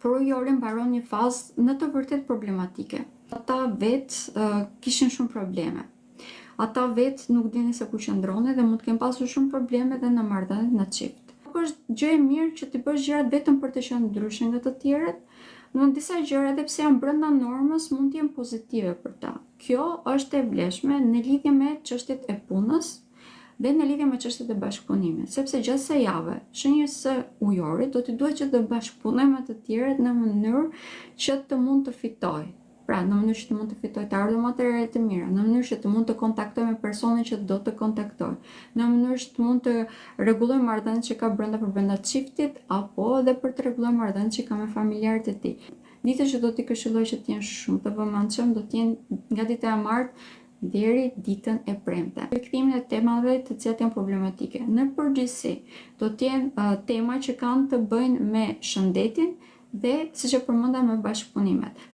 por ujori mbaron një fazë në të vërtet problematike. Ata vetë kishin shumë probleme. Ata vetë nuk dinin se ku qëndroni dhe mund të kenë pasur shumë probleme dhe në marrëdhëniet në çift. Nuk është gjë e mirë që të bësh gjërat vetëm për të qenë ndryshe nga të tjerët. Në disa gjëra, edhe pse janë brenda normës, mund të jenë pozitive për ta. Kjo është e vlefshme në lidhje me çështjet e punës dhe në lidhje me çështjet e bashkëpunimit, sepse gjatë kësaj jave, shenjës së ujorit do t'i duhet që të bashkëpunojë me të tjerët në mënyrë që të mund të fitojë. Pra, në mënyrë që të mund të fitojë të ardhurë të mira, në mënyrë që të mund të kontaktojë me personin që do të kontaktojë, në mënyrë që të mund të rregullojë marrëdhëniet që ka brenda çiftit, apo edhe për të rregulluar marrëdhëniet që ka me familjarët e tij. Ditët që do t'i këshilloj që të jenë shumë të vëmendshëm, do të jenë nga dita e martë deri ditën e premte. Rikthimin e temave të cilat janë problematike. Në përgjithësi, do të jenë tema që kanë të bëjnë me shëndetin dhe siç e përmenda me bashkëpunimet.